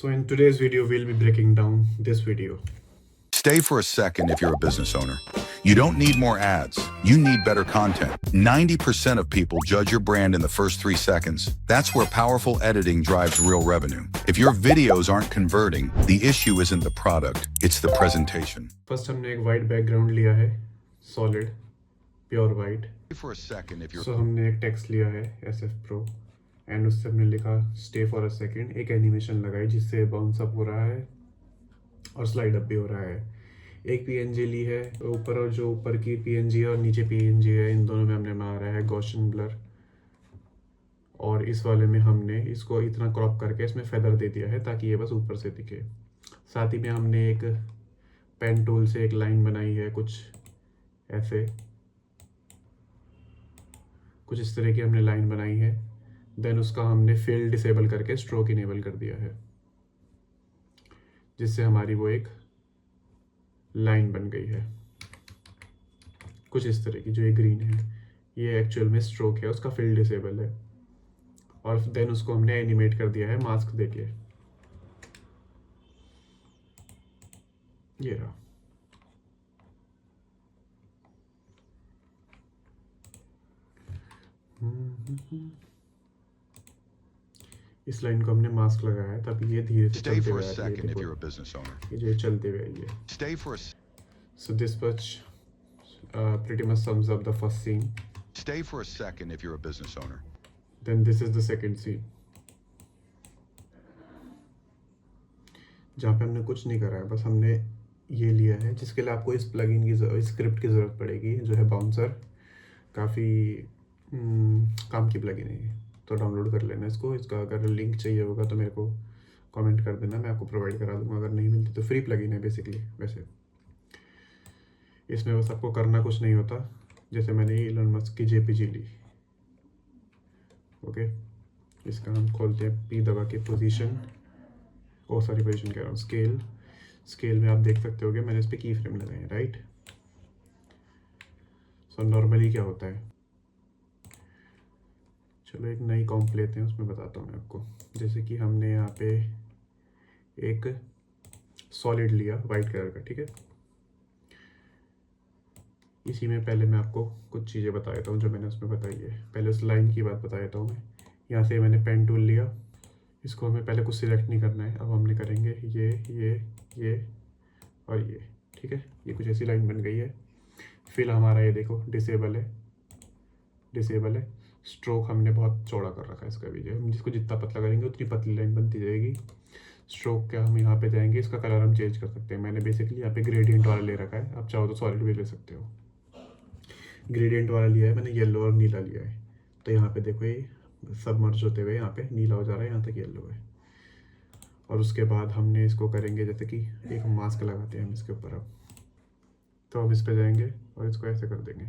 So in today's video, we'll be breaking down this video. Stay for a second if you're a business owner. You don't need more ads. You need better content. 90% of people judge your brand in the first 3 seconds. That's where powerful editing drives real revenue. If your videos aren't converting, the issue isn't the product, it's the presentation. First हमने एक white background लिया है, solid, pure white. Stay for a second if you're So हमने एक text लिया है SF Pro and उससे हमने लिखा stay for a second. एक animation लगाई जिससे bounce up हो रहा है और slide up भी हो रहा है. एक PNG ली है ऊपर, और जो ऊपर की PNG है और नीचे PNG है, इन दोनों में हमने मारा है Gaussian blur. और इस वाले में हमने इसको इतना क्रॉप करके इसमें फेदर दे दिया है ताकि ये बस ऊपर से दिखे. साथ ही में हमने एक पेन टूल से एक लाइन बनाई है, कुछ ऐसे, कुछ इस तरह की हमने लाइन बनाई है. देन उसका हमने फिल डिसेबल करके स्ट्रोक इनेबल कर दिया है, जिससे हमारी वो एक लाइन बन गई है कुछ इस तरह की. जो ये ग्रीन है ये एक्चुअल में स्ट्रोक है, उसका फिल डिसेबल है. और देन उसको हमने एनिमेट कर दिया है मास्क देके. ये रहा. इस लाइन को हमने मास्क लगाया है तभी ये धीरे से Stay चलते for हुए a आ रही है. second if देखो, you're a business owner. ये जो चलते हुए आई है. Stay for a So this much pretty much sums up the first scene. Stay for a second if you're a business owner. Then this is the second scene, जहाँ पे हमने कुछ नहीं करा है, बस हमने ये लिया है, जिसके लिए आपको इस प्लगइन की स्क्रिप्ट की ज़रूरत पड़ेगी, जो है बाउंसर. काफ़ी काम की प्लगइन है ये, तो डाउनलोड कर लेना इसको. इसका अगर लिंक चाहिए होगा तो मेरे को कमेंट कर देना, मैं आपको प्रोवाइड करा दूंगा. अगर नहीं मिलती तो फ्री प्लगइन है बेसिकली. वैसे इसमें बस आपको करना कुछ नहीं होता. जैसे मैंने इलोन मस्क की JPG ली, ओके. इसका हम खोलते हैं P दबा के पोजीशन, पोजीशन कह रहा हूँ, स्केल में आप देख सकते होगे मैंने इस पर की फ्रेम लगाए हैं, राइट. सो नॉर्मली क्या होता है, चलो एक नई कॉम्प लेते हैं, उसमें बताता हूँ मैं आपको. जैसे कि हमने यहाँ पे एक सॉलिड लिया वाइट कलर का, ठीक है. इसी में पहले मैं आपको कुछ चीज़ें बता देता हूँ जो मैंने उसमें बताई है. पहले उस लाइन की बात बता देता हूँ मैं. यहाँ से मैंने पेन टूल लिया, इसको हमें पहले कुछ सिलेक्ट नहीं करना है. अब हमने करेंगे ये और ये, ठीक है. ये कुछ ऐसी लाइन बन गई है. फिल हमारा ये देखो डिसेबल है. स्ट्रोक हमने बहुत चौड़ा कर रखा है इसका भी. जो हम जिसको जितना पतला करेंगे उतनी पतली लाइन बनती जाएगी. स्ट्रोक क्या, हम यहाँ पे जाएंगे, इसका कलर हम चेंज कर सकते हैं. मैंने बेसिकली यहाँ पे ग्रेडियंट वाला ले रखा है, आप चाहो तो सॉलिड भी ले सकते हो. ग्रेडियंट वाला लिया है मैंने, येलो और नीला लिया है. तो यहाँ पे देखो ये सब मर्ज होते हुए यहाँ पे नीला हो जा रहा है, यहाँ तक येलो है. और उसके बाद हमने इसको करेंगे, जैसे कि एक मास्क लगाते हैं हम इसके ऊपर. अब तो हम इस पे जाएंगे और इसको ऐसे कर देंगे.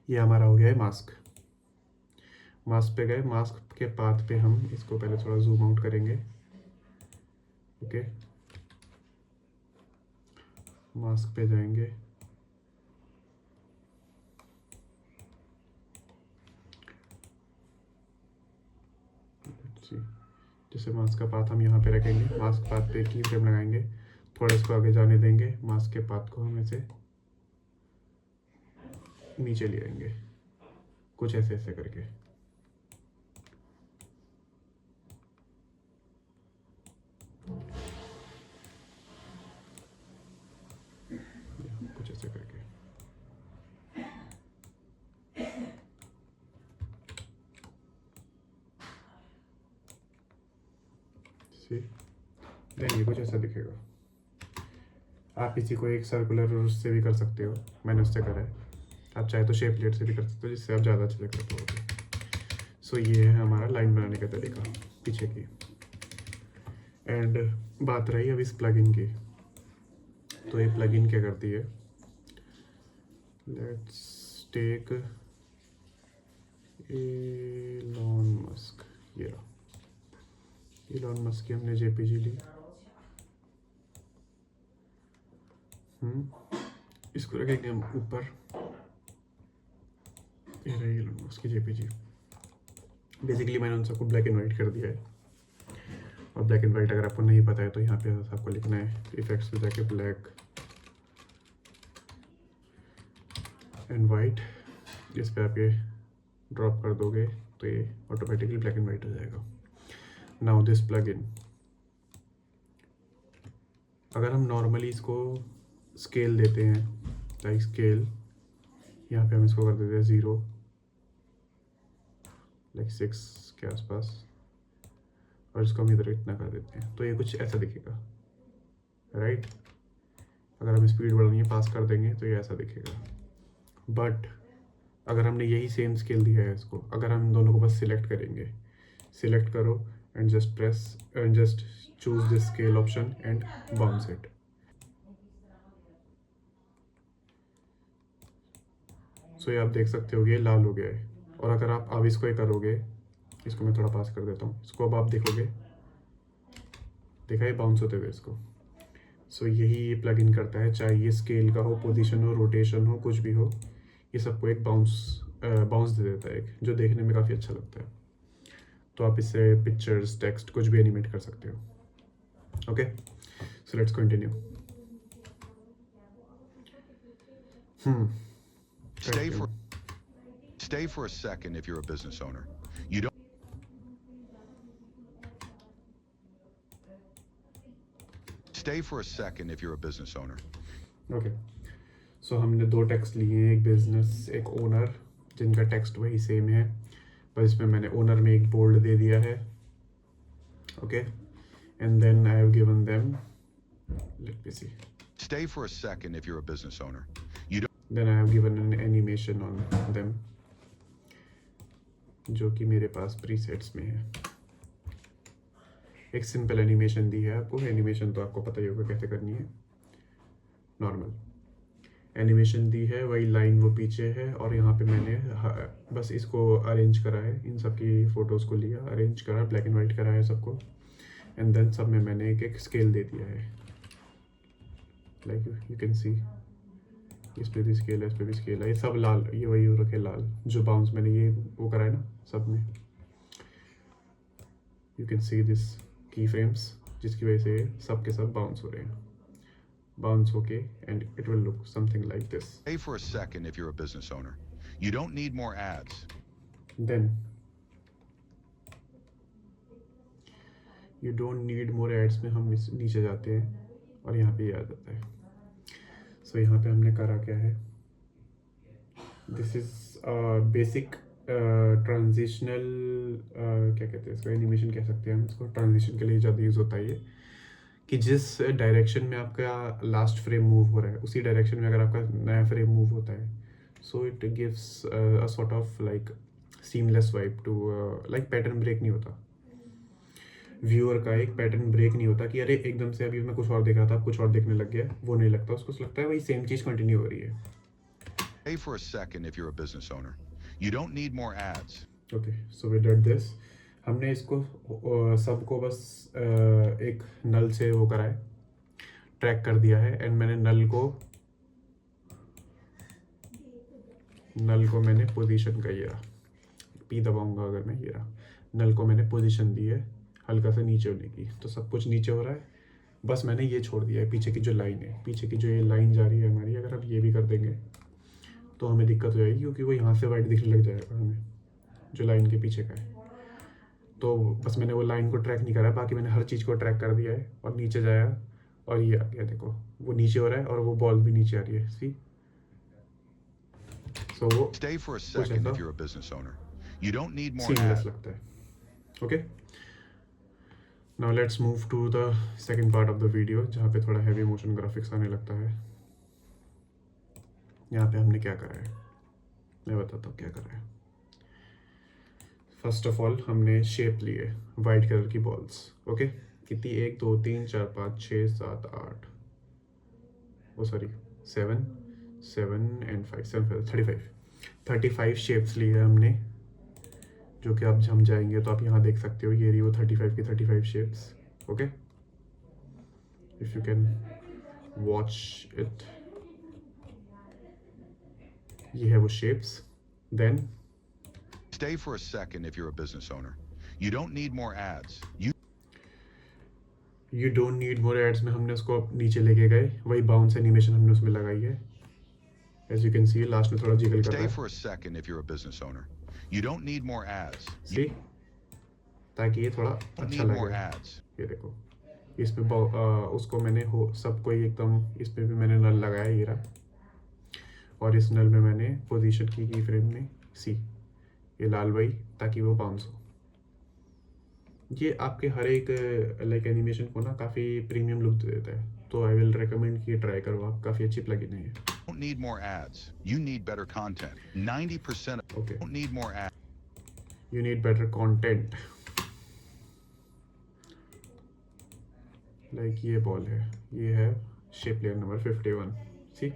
ये हमारा हो गया है मास्क पे गए. मास्क के पाथ पे हम इसको पहले थोड़ा जूम आउट करेंगे, ओके. मास्क पे जाएंगे, जैसे मास्क का पाथ हम यहाँ पे रखेंगे. मास्क पाथ पे की फ्रेम लगाएंगे, थोड़ा इसको आगे जाने देंगे. मास्क के पाथ को हम ऐसे नीचे ले आएंगे, कुछ ऐसे करके. कुछ ऐसे करके. देखिए कुछ ऐसा दिखेगा. आप इसी को एक सर्कुलर उससे भी कर सकते हो, मैंने उससे करा है. आप चाहे तो शेप प्लेट से भी कर सकते हो, जिससे आप ज़्यादा अच्छे लगते हो. सो ये है हमारा लाइन बनाने का तरीका पीछे की. एंड बात रही अब इस प्लगइन की. तो ये प्लगइन क्या करती है, लेट्स टेक इलोन मस्क. ये रहा इलोन मस्क की हमने JPG ली. इसको रखेंगे हम ऊपर. ये रही इलोन मस्क की JPG. बेसिकली मैंने उन सबको ब्लैक एंड वाइट कर दिया है. और ब्लैक एंड वाइट अगर आपको नहीं पता है तो यहाँ पे आपको लिखना है इफेक्ट्स में जाके ब्लैक एंड वाइट, इस पर आप ये ड्रॉप कर दोगे तो ये ऑटोमेटिकली ब्लैक एंड वाइट हो जाएगा। नाउ दिस प्लगइन, अगर हम नॉर्मली इसको स्केल देते हैं, लाइक स्केल, यहाँ पे हम इसको कर देते हैं 0, लाइक 6 के आसपास, और इसको हम इधर इतना कर देते हैं तो ये कुछ ऐसा दिखेगा, राइट। अगर हम स्पीड बढ़ानी है पास कर देंगे तो ये ऐसा दिखेगा। बट अगर हमने यही सेम स्केल दिया है इसको, अगर हम दोनों को बस सिलेक्ट करेंगे, सिलेक्ट करो and just press and just choose this scale option and bounce it, so ये आप देख सकते हो ये लाल हो गया है। और अगर आप अब इसको ही करोगे, इसको मैं थोड़ा पास कर देता हूँ, इसको अब आप देखोगे, देखा है बाउंस होते हुए इसको। सो यही ये प्लग इन करता है, चाहे ये स्केल का हो, पोजीशन हो, रोटेशन हो, कुछ भी हो, ये सबको एक बाउंस दे देता है, एक जो देखने में काफ़ी अच्छा लगता है। तो आप इससे पिक्चर्स, टेक्स्ट कुछ भी एनिमेट कर सकते हो। Okay, so let's continue. Stay for a second if you're a business owner. You don't Stay for a second if you're a business owner. Okay, so हमने दो टेक्स्ट लिए हैं, एक बिजनेस, एक ओनर, जिनका टेक्स्ट वही सेम है, पर इसमें मैंने ओनर में एक बोल्ड दे दिया है। Okay, and then I have given them, let me see, Stay for a second if you're a business owner. You don't then I have given an animation on them, जो कि मेरे पास presets में है। एक simple animation दी है आपको, animation तो आपको पता ही होगा कैसे करनी है, नॉर्मल एनिमेशन दी है, वही लाइन वो पीछे है, और यहाँ पे मैंने बस इसको अरेंज करा है, इन सब की फ़ोटोज़ को लिया, अरेंज करा, ब्लैक एंड वाइट करा है सबको, एंड देन सब में मैंने एक एक स्केल दे दिया है, लाइक यू कैन सी, इस पे भी स्केल है, इस पे भी स्केल है, ये सब लाल, ये वही हो रखे लाल, जो बाउंस मैंने ये वो करा है ना सब में, यू कैन सी दिस की फ्रेम्स, जिसकी वजह से सब के सब बाउंस हो रहे हैं, बाउंस होके, and it will look something like this. stay for a second if you're a business owner. You don't need more ads. Then you don't need more ads में हम इस नीचे जाते हैं और यहाँ पे ये आ जाता है। सो यहाँ पे हमने करा क्या है, दिस इज बेसिक ट्रांजिशनल, क्या कहते हैं इसको, एनिमेशन कह सकते हैं हम इसको, ट्रांजिशन के लिए ज़्यादा यूज़ होता है ये, कि जिस डायरेक्शन में आपका लास्ट फ्रेम मूव हो रहा है उसी डायरेक्शन में अगर आपका नया फ्रेम मूव होता है, so it gives a sort of like seamless vibe to, like pattern break नहीं होता, व्यूअर का एक पैटर्न ब्रेक नहीं होता कि अरे एकदम से अभी मैं कुछ और देख रहा था अब कुछ और देखने लग गया, वो नहीं लगता, उसको लगता है वही सेम चीज़ कंटिन्यू हो रही है। Stay for a second if you're a business owner. You don't need more ads. Okay, so we did this, हमने इसको सबको बस एक नल से वो करा है, ट्रैक कर दिया है, एंड मैंने नल को मैंने पोजीशन का, ये रहा, पी दबाऊंगा अगर मैं, ये रहा, नल को मैंने पोजीशन दी है हल्का सा नीचे होने की, तो सब कुछ नीचे हो रहा है, बस मैंने ये छोड़ दिया है पीछे की जो लाइन है, पीछे की जो ये लाइन जा रही है हमारी, अगर आप ये भी कर देंगे तो हमें दिक्कत हो जाएगी, क्योंकि वो यहाँ से वाइट दिखने लग जाएगा हमें, जो लाइन के पीछे का है। तो बस मैंने वो लाइन को ट्रैक नहीं करा, बाकी मैंने हर चीज़ को ट्रैक कर दिया है, और नीचे जाया और ये आ गया, देखो वो नीचे हो रहा है और वो बॉल भी नीचे आ रही है, सी। सो वो Stay for a second if you're a business owner. You don't need more seamless ads. लगता है। Okay, now let's move to the second part of the video, जहाँ पे थोड़ा हैवी मोशन ग्राफिक्स आने लगता है। यहाँ पे हमने क्या करा है, मैं बताता हूँ क्या करा है। फर्स्ट ऑफ ऑल हमने शेप लिए वाइट कलर की बॉल्स, ओके, कितनी, 1 2 3 4 5 6 7 8, वो सॉरी 7 एंड 5 35 शेप्स लिए हमने, जो कि आप हम जाएंगे तो आप यहाँ देख सकते हो, ये रही वो 35 की 35 shapes, okay, if you can watch it, ये है वो shapes. Then Stay for a second if you're a business owner. You don't need more ads. You don't need more ads में हमने उसको नीचे लेके गए, वही बाउंस एनिमेशन हमने उसमें लगाई है। As you can see last में थोड़ा जिगल कर रहा Stay है, for a second if you're a business owner. You don't need more ads. You सी, ताकि ये थोड़ा don't अच्छा need लगे। more ads. ये देखो, इसमें उसको मैंने हो सबको ही एकदम, इसमें भी मैंने नल लगाया ये रहा, और इस नल में मैंने पोजीशन की फ्रेम में सी, ये लाल वही, ताकि वो बाउंस हो। ये आपके हर एक लाइक एनिमेशन को ना काफ़ी प्रीमियम लुक दे देता है, तो आई विल रिकमेंड कि ट्राई करो आप, काफ़ी अच्छी प्लगइन है ये। Don't need more ads. You need better content. 90% Okay. don't need more ads. You need better content. Like ये बॉल है, ये है शेप लेयर नंबर 51, सी,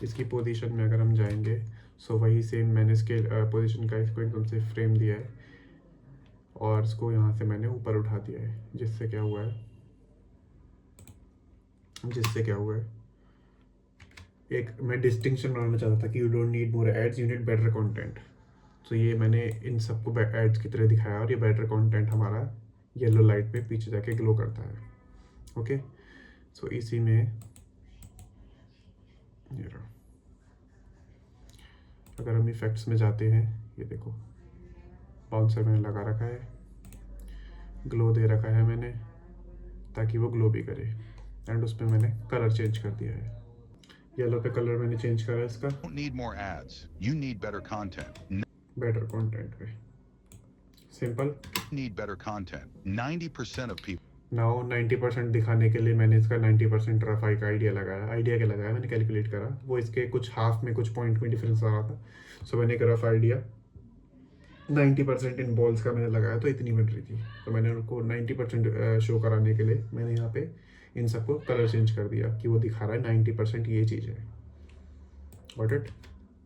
इसकी पोजीशन में अगर हम जाएंगे, सो वही सेम मैंने स्केल पोजीशन का इसको एकदम से फ्रेम दिया है, और इसको यहाँ से मैंने ऊपर उठा दिया है, जिससे क्या हुआ है, एक मैं डिस्टिंक्शन बनाना चाहता था कि you don't need more ads, you need better content. तो ये मैंने इन सबको एड्स की तरह दिखाया, और ये बेटर कंटेंट हमारा येलो लाइट में पीछे जाके ग्लो करता है। ओके, सो इसी में ये रहा। अगर हम इफेक्ट्स में जाते हैं, ये देखो बाउंसर मैंने लगा रखा है, ग्लो दे रखा है मैंने ताकि वो ग्लो भी करे, एंड उस पर मैंने कलर चेंज कर दिया है, येलो पे कलर मैंने चेंज करा है इसका, Don't need more ads. You need better content. Better content पे, simple. Need better content. 90% of people now 90% दिखाने के लिए मैंने इसका 90% रफ का आइडिया क्या लगाया मैंने कैलकुलेट करा, वो इसके कुछ हाफ में कुछ पॉइंट में डिफरेंस आ रहा था, सो मैंने एक रफ आइडिया 90% इन बॉल्स का मैंने लगाया, तो इतनी बन रही थी, तो मैंने उनको 90% शो कराने के लिए मैंने यहाँ पे इन सबको कलर चेंज कर दिया कि वो दिखा रहा है 90% ये चीज़ है। Got it?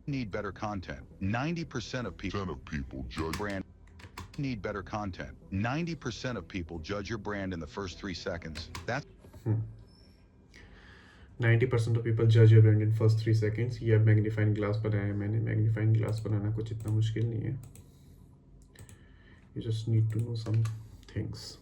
need better content. 90% of people judge brand need better content. 90% of people judge your brand in the first 3 seconds. That's 90% of people judge your brand in first 3 seconds। ये अब मैग्नीफाइंग ग्लास बनाया है मैंने, magnifying glass बनाना कुछ इतना मुश्किल नहीं है, you just need to know some things।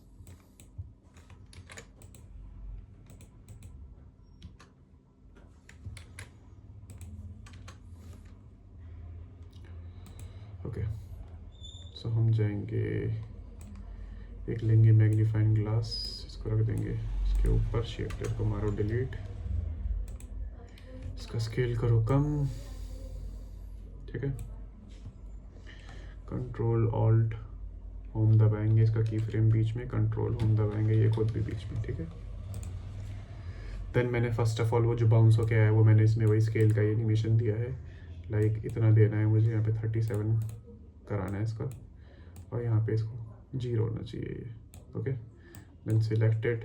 Okay, so हम जाएंगे, एक लेंगे मैग्नीफाइंग ग्लास, इसको रख देंगे इसके ऊपर, शेप लेयर को मारो डिलीट, इसका स्केल करो कम, ठीक है, कंट्रोल ऑल्ट होम दबाएंगे, इसका की फ्रेम बीच में, कंट्रोल होम दबाएंगे, ये खुद भी बीच में, ठीक है। देन मैंने फर्स्ट ऑफ ऑल वो जो बाउंस हो के आया है वो मैंने इसमें वही स्केल का एनिमेशन दिया है, लाइक इतना देना है मुझे, यहाँ पे 37 कराना है इसका, और यहाँ पे इसको 0 होना चाहिए ये, okay. Then selected,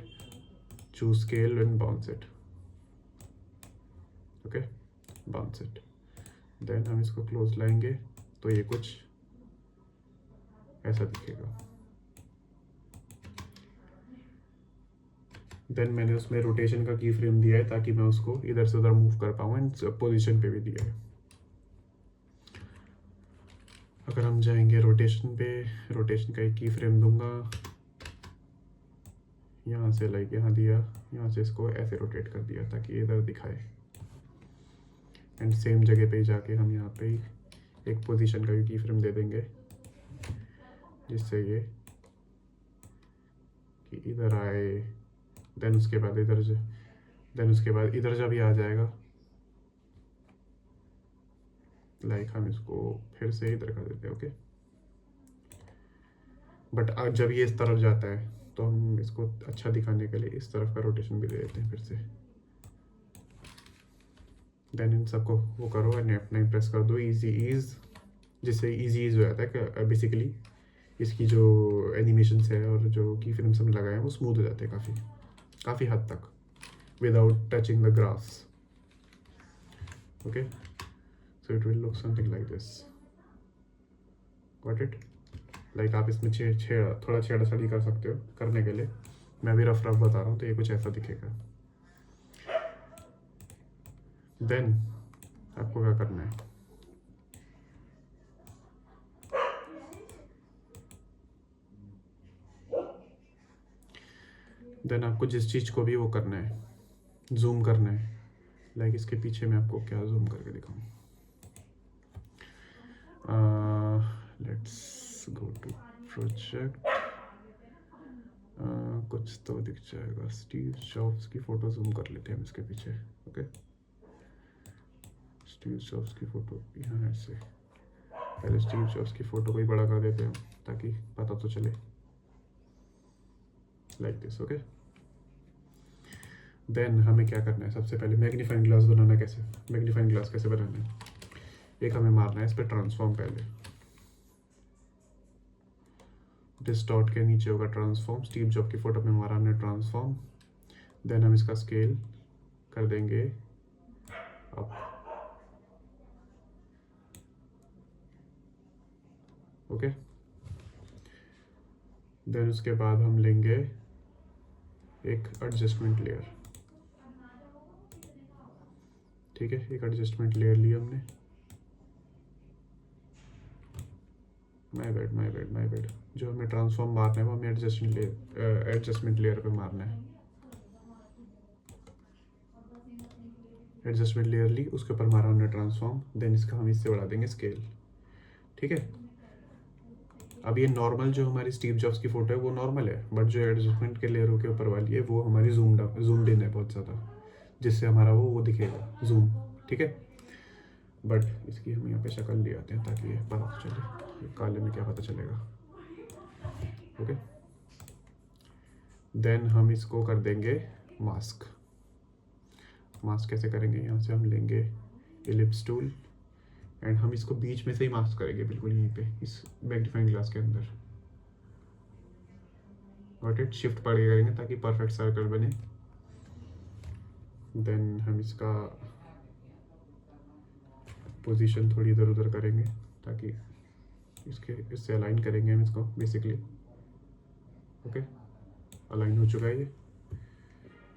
choose scale and bounce it, okay, bounce it. Then हम इसको क्लोज लाएंगे तो ये कुछ ऐसा दिखेगा। देन मैंने उसमें रोटेशन का की फ्रेम दिया है ताकि मैं उसको इधर से उधर मूव कर पाऊँ, एंड पोजीशन पे भी दिया है। अगर हम जाएंगे रोटेशन पे, रोटेशन का एक की फ्रेम दूंगा, यहाँ से लाइक यहाँ दिया, यहाँ से इसको ऐसे रोटेट कर दिया ताकि इधर दिखाए, एंड सेम जगह पे जाके हम यहाँ पे एक पोजीशन का भी की फ्रेम दे देंगे, जिससे ये कि इधर आए, देन उसके बाद इधर जब ये आ जाएगा, लाइक हम इसको फिर से इधर कर देते हैं, ओके। बट जब ये इस तरफ जाता है तो हम इसको अच्छा दिखाने के लिए इस तरफ का रोटेशन भी दे देते हैं फिर से। देन इन सबको वो करो और F9 प्रेस कर दो, ईज, जिससे ईज हो जाता है कि बेसिकली इसकी जो एनिमेशंस है और जो की फ्रेम्स हम लगाए हैं वो स्मूथ हो जाते हैं काफ़ी हद तक, without touching the grass, okay. So it will look something like this, got it? Like आप इसमें थोड़ा छेड़ा-छाड़ी कर सकते हो, करने के लिए मैं भी रफ बता रहा हूँ, तो ये कुछ ऐसा दिखेगा। देन आपको क्या करना है, देन आपको जिस चीज़ को भी वो करना है, जूम करना है, लाइक इसके पीछे मैं आपको क्या जूम करके दिखाऊँ। Let's go to project. कुछ तो दिख जाएगा। स्टीव जॉब्स की फ़ोटो जूम कर लेते हैं हम इसके पीछे। ओके, स्टीव जॉब्स की फ़ोटो यहाँ है। ऐसे पहले स्टीव जॉब्स की फ़ोटो को ही बड़ा कर देते हैं ताकि पता तो चले, लाइक दिस। ओके, देन हमें क्या करना है, सबसे पहले मैग्नीफाइंग ग्लास बनाना। कैसे मैग्नीफाइंग ग्लास कैसे बनाना है, एक हमें मारना है इस पर ट्रांसफॉर्म। पहले डिस्टॉर्ट के नीचे होगा ट्रांसफॉर्म। स्टीव जॉब की फ़ोटो में मारा हमने ट्रांसफॉर्म। देन हम इसका स्केल कर देंगे अप। ओके, देन उसके बाद हम लेंगे एक एडजस्टमेंट लेयर। ठीक है, एक एडजस्टमेंट लेयर लिया हमने। My bad. जो हमें ट्रांसफॉर्म मारना है वो हमें एडजस्टमेंट लेयर पे मारना है। एडजस्टमेंट लेयर ली, उसके ऊपर मारा हमने ट्रांसफॉर्म। देन इसका हम इससे बढ़ा देंगे स्केल। ठीक है, अब ये नॉर्मल जो हमारी स्टीव जॉब्स की फ़ोटो है वो नॉर्मल है, बट जो एडजस्टमेंट के लेयरों के ऊपर वाली है वो हमारी जूम्ड इन है बहुत ज़्यादा, जिससे हमारा वो दिखेगा जूम। ठीक है, बट इसकी हम यहाँ पे शक्ल ले आते हैं ताकि ये पता तो चले, ये काले में क्या पता चलेगा। ओके, देन हम इसको कर देंगे मास्क। मास्क कैसे करेंगे, यहाँ से हम लेंगे एलिप्स टूल एंड हम इसको बीच में से ही मास्क करेंगे, बिल्कुल यहीं पे इस मैग्नीफाइंग ग्लास के अंदर। गॉट इट, शिफ्ट पकड़ के करेंगे ताकि परफेक्ट सर्कल बने। देन हम इसका पोजीशन थोड़ी इधर उधर करेंगे ताकि इससे अलाइन करेंगे हम इसको बेसिकली। ओके, अलाइन हो चुका है ये।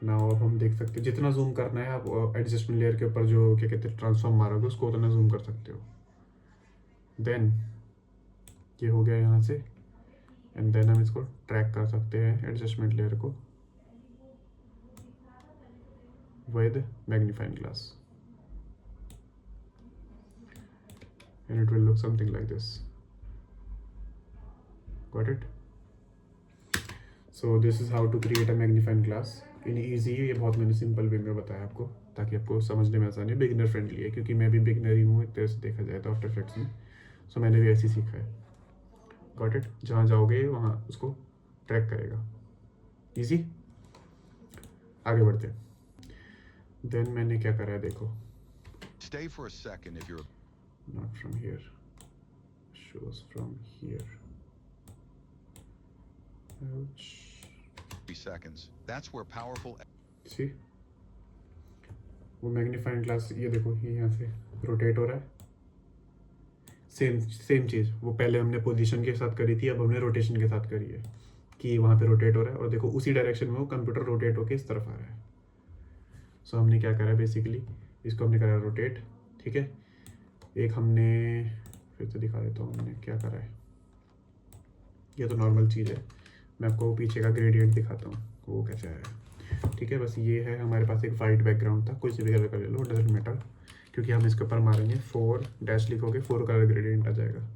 नाउ अब हम देख सकते हैं जितना जूम करना है आप एडजस्टमेंट लेयर के ऊपर जो क्या कहते हैं ट्रांसफॉर्म मारोगे उसको उतना जूम कर सकते हो। देन ये हो गया यहाँ से, एंड देन हम इसको ट्रैक कर सकते हैं एडजस्टमेंट लेयर को with magnifying glass, and it will look something like this. Got it? So this is how to create a magnifying glass in easy। ये बहुत मैंने सिंपल वे में बताया आपको ताकि आपको समझने में आसानी है। बिगिनर फ्रेंडली है क्योंकि मैं भी बिगिनर ही हूँ एक तरह से देखा जाए तो आफ्टर इफेक्ट्स में। सो मैंने भी ऐसे ही सीखा है। गॉट इट, जहाँ जाओगे वहाँ उसको ट्रैक करेगा। इजी, आगे बढ़ते हैं। देन मैंने क्या करा है देखो, Stay for a second if you're not from here, shows from here। Ouch। 3 seconds. That's where powerful See, वो मैग्नीफाइंग ग्लास ये देखो ये यहाँ से रोटेट हो रहा है। सेम चीज़ वो पहले हमने पोजीशन के साथ करी थी, अब हमने रोटेशन के साथ करी है कि वहाँ पे रोटेट हो रहा है और देखो उसी डायरेक्शन में वो कंप्यूटर रोटेट होके इस तरफ आ रहा है। सो हमने क्या करा है बेसिकली, इसको हमने करा रोटेट। ठीक है, एक हमने फिर से दिखा देता हूँ हमने क्या करा है। ये तो नॉर्मल चीज़ है, मैं आपको पीछे का ग्रेडियंट दिखाता हूँ वो कैसे आया। ठीक है, बस ये है हमारे पास एक वाइट बैकग्राउंड था, कोई सी भी कलर का ले लो, डजेंट मैटर, क्योंकि हम इसके ऊपर मारेंगे 4 डैश लिखोगे 4 कलर ग्रेडियंट आ जाएगा।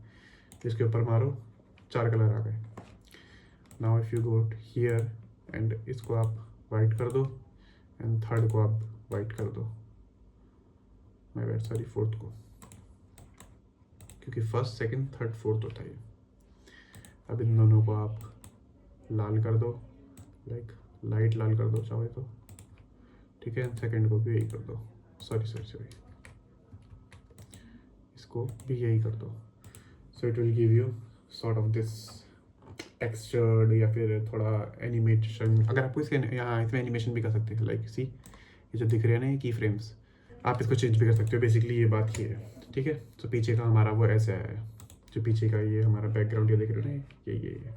इसके ऊपर मारो 4 कलर आ गए। Now if you go here and इसको आप वाइट कर दो एंड थर्ड को आप वाइट कर दो, माय बैड सॉरी फोर्थ को, क्योंकि फर्स्ट सेकंड थर्ड फोर्थ होता है। अब इन दोनों को आप लाल कर दो, लाइक लाइट लाल कर दो चाहे तो। ठीक है, सेकंड को भी यही कर दो, सॉरी इसको भी यही कर दो। So it will give you sort of this textured या फिर थोड़ा एनिमेशन। अगर आपको इसके यहाँ इसमें एनिमेशन भी कर सकते हैं, लाइक सी ये जो दिख रहे हैं ना ये की फ्रेम्स, आप इसको चेंज भी कर सकते हो। बेसिकली ये बात ये है। ठीक है, तो पीछे का हमारा वो ऐसे है, जो पीछे का ये हमारा बैकग्राउंड ये देख रहे हो ना ये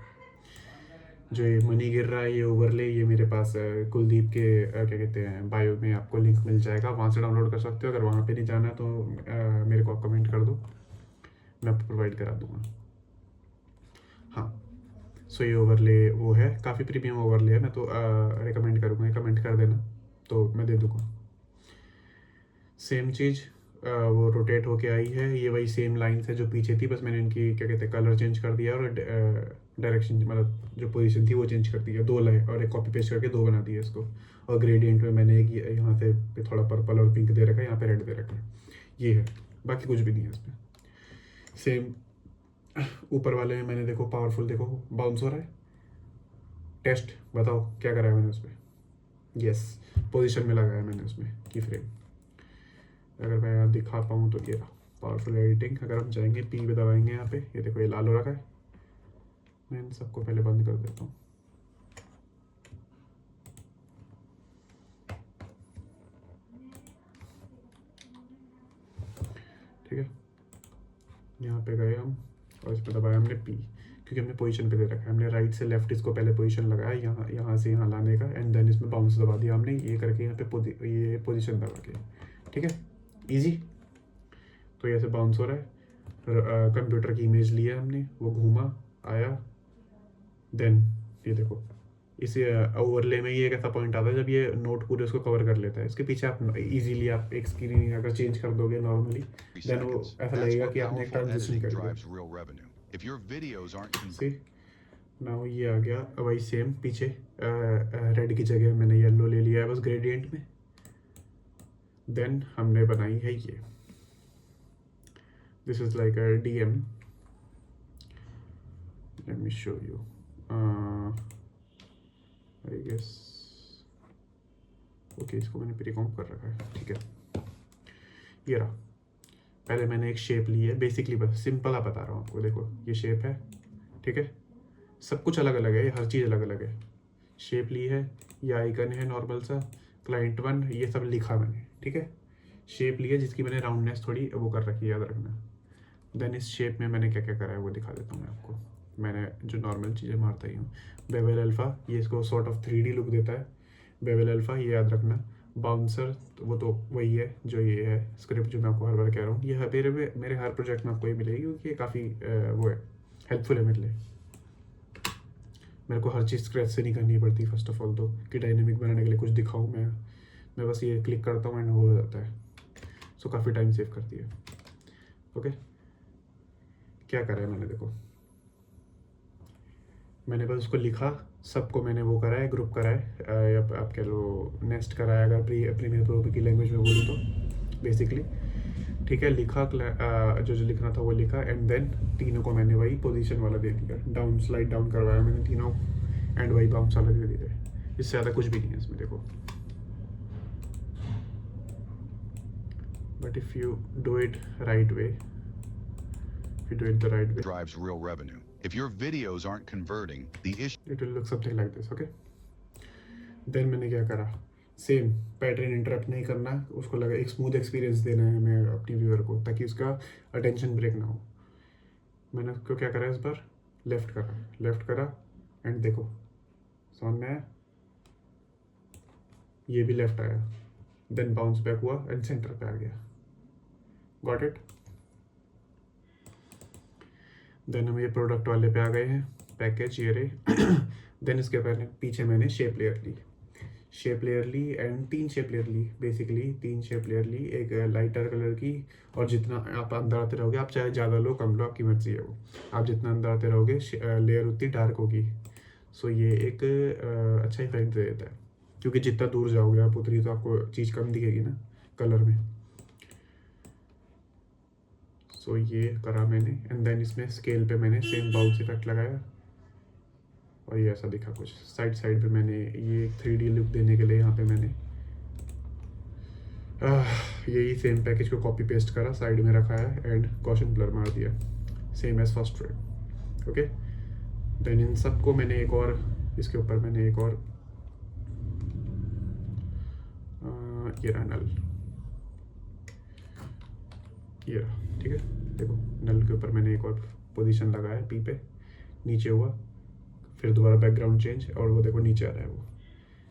जो ये मनी गिर रहा है ये ओवरले, ये मेरे पास कुलदीप के क्या कहते हैं बायो में आपको लिंक मिल जाएगा, वहाँ से डाउनलोड कर सकते हो। अगर वहाँ पे नहीं जाना तो मेरे को आप कमेंट कर दो, मैं आपको प्रोवाइड करा दूँगा। हाँ, सो ये ओवरले वो है, काफ़ी प्रीमियम ओवरले है, मैं तो रिकमेंड करूँगा, कमेंट कर देना तो मैं दे दूँगा। सेम चीज़ वो रोटेट होके आई है, ये वही सेम लाइन्स है जो पीछे थी, बस मैंने इनकी क्या कहते हैं कलर चेंज कर दिया और डायरेक्शन मतलब जो पोजीशन थी वो चेंज कर दिया, दो लाइन और एक कॉपी पेस्ट करके दो बना दिया इसको। और ग्रेडियंट में मैंने एक यहाँ से थोड़ा पर्पल और पिंक दे रखा है, यहाँ पे रेड दे रखा है, ये है, बाकी कुछ भी नहीं है इसमें। सेम ऊपर वाले में मैंने देखो पावरफुल, देखो बाउंस हो रहा है, टेस्ट बताओ क्या करा है मैंने उसमें, यस पोजीशन में लगाया मैंने उसमें की फ्रेम। अगर मैं यहाँ दिखा पाऊँ तो ये पावरफुल एडिटिंग, अगर हम जाएंगे पी पे दबाएंगे यहाँ पे, ये देखो ये लाल हो रखा है, मैं इन सबको पहले बंद कर देता हूँ। ठीक है, यहाँ पे गए हम और इस पर दबाया हमने पी, क्योंकि हमने पोजीशन पे दे रखा है, हमने राइट से लेफ्ट इसको पहले पोजीशन लगाया यहाँ से यहाँ लाने का, एंड देन इसमें बाउंस दबा दिया हमने, ये करके यहाँ पे ये पोजीशन दबा के। ठीक है, इजी। तो ऐसे बाउंस हो रहा है, कंप्यूटर की इमेज ली है हमने, वो घूमा आया, देन ये देखो इस ओवरले में ये एक ऐसा पॉइंट आता है जब ये नोट पूरे उसको कवर कर लेता है, इसके पीछे आप इजीली आप एक स्क्रीन अगर चेंज कर दोगे नॉर्मली, देन वो ऐसा लगेगा कि आपने एक ट्रांजिशन कर दिया। सी नाउ ये आ गया वही सेम, पीछे रेड की जगह मैंने येलो ले लिया है बस ग्रेडियंट में। देन हमने बनाई है ये, this is like a DM, let me show you, I guess okay, इसको मैंने प्रीकॉम्प कर रखा है। ठीक है, ये रहा, पहले मैंने एक शेप ली है बेसिकली, बस सिंपल आप बता रहा हूँ आपको, देखो ये शेप है, ठीक है, सब कुछ अलग अलग है, हर चीज़ अलग अलग है। शेप ली है, ये आइकन है नॉर्मल सा, क्लाइंट 1, ये सब लिखा मैंने, ठीक है। शेप ली है जिसकी मैंने राउंडनेस थोड़ी वो कर रखी है, याद रखना। देन इस शेप में मैंने क्या क्या करा है वो दिखा देता हूँ मैं आपको, मैंने जो नॉर्मल चीज़ें मारता ही हूँ। बेवल अल्फ़ा, ये इसको सॉर्ट ऑफ 3D लुक देता है, बेवल अल्फ़ा ये याद रखना। बाउंसर तो वो तो वही है जो ये है स्क्रिप्ट जो मैं आपको हर बार कह रहा हूँ, ये मेरे हर प्रोजेक्ट में आपको ये मिलेगी, क्योंकि ये काफ़ी वो है, हेल्पफुल है मेरे लिए। मेरे को हर चीज़ स्क्रैच से नहीं करनी पड़ती फर्स्ट ऑफ ऑल, तो कि डायनेमिक बनाने के लिए कुछ दिखाऊँ मैं बस ये क्लिक करता हूँ एंड हो जाता है, सो काफ़ी टाइम सेव करती है। ओके, क्या करा है मैंने, देखो मैंने बस उसको लिखा, सबको मैंने वो करा है, ग्रुप करा है, या आप कह लो नेस्ट करा है, अगर प्रीमियर प्रो की लैंग्वेज में बोलूँ तो बेसिकली। ठीक है, लिखा जो लिखना था वो लिखा, एंड देन तीनों को मैंने वही पोजीशन वाला दे दिया, डाउन स्लाइड डाउन करवाया मैंने तीनों, एंड वही बाउंस वाला दे दिया। इससे ज़्यादा कुछ भी नहीं है इसमें, देखो। But if you do it right way, if you do it the right way, drives real revenue. If your videos aren't converting, the issue it will look something like this. Okay, then मैंने क्या करा, same pattern interrupt नहीं करना, उसको लगा एक smooth experience देना है मैं अपनी व्यूअर को, ताकि उसका अटेंशन ब्रेक ना हो। मैंने उसको क्या करा, इस बार लेफ्ट करा एंड देखो समझ में आया, ये भी लेफ्ट आया, देन बाउंस बैक हुआ एंड सेंटर पे आ गया। Got it. देन हम ये प्रोडक्ट वाले पे आ गए हैं, पैकेज ये रहे। देन इसके पीछे मैंने शेप लेयर ली एंड 3 शेप लेयर ली, बेसिकली 3 शेप लेयर ली, एक लाइटर कलर की, और जितना आप अंदर आते रहोगे, आप चाहे ज़्यादा लो कम लो आपकी मर्जी है वो, आप जितना अंदर आते रहोगे लेयर उतनी डार्क होगी। सो ये एक अच्छा इफेक्ट दे देता है, क्योंकि जितना दूर जाओगे आप उतनी तो आपको चीज़ कम दिखेगी ना कलर में। सो ये करा मैंने, एंड देन इसमें स्केल पे मैंने सेम बाउंस इफेक्ट लगाया, और ये ऐसा दिखा कुछ। साइड पे मैंने ये 3D लुक देने के लिए यहाँ पे मैंने यही सेम पैकेज को कॉपी पेस्ट करा, साइड में रखा है एंड गॉसियन ब्लर मार दिया, same as first frame. Okay, then इन सबको मैंने एक और, इसके ऊपर मैंने एक और ये रहा नल, ये रहा, ठीक है। देखो नल के ऊपर मैंने एक और पोजीशन लगाया, पी पे नीचे हुआ, फिर दोबारा बैकग्राउंड चेंज, और वो देखो नीचे आ रहा है वो,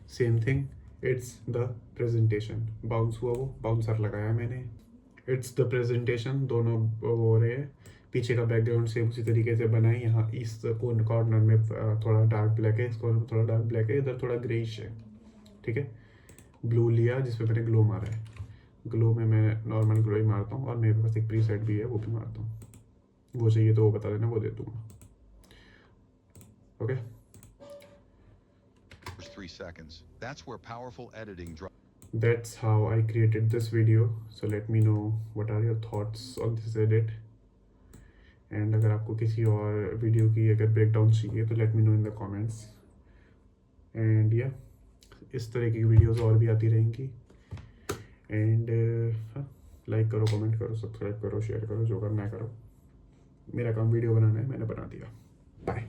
same thing. It's the presentation, bounce हुआ वो, बाउंसर लगाया मैंने, इट्स द प्रेजेंटेशन, दोनों वो हो रहे हैं। पीछे का बैकग्राउंड सेम उसी तरीके से बना है। यहाँ इस कॉर्नर में थोड़ा डार्क ब्लैक है, इस कॉर्नर में थोड़ा डार्क ब्लैक है, इधर थोड़ा ग्रेइश है। ठीक है, ब्लू लिया जिसमें मैंने ग्लो मारा है। ग्लो में मैं नॉर्मल ग्लो ही मारता हूँ और मेरे पास एक प्रीसेट भी है, वो भी मारता हूँ। वो चाहिए तो वो बता देना, वो दे दूँगा। Okay, 3 seconds. That's where powerful editing that's how I created this video. So let me know what are your thoughts on this edit. And अगर आपको किसी और वीडियो की अगर ब्रेकडाउन चाहिए तो let me know in the comments. And या इस तरह की वीडियोस और भी आती रहेंगी। एंड लाइक करो, कमेंट करो, सब्सक्राइब करो, शेयर करो, जो करना है करो। मेरा काम वीडियो बनाना है, मैंने बना दिया। बाय।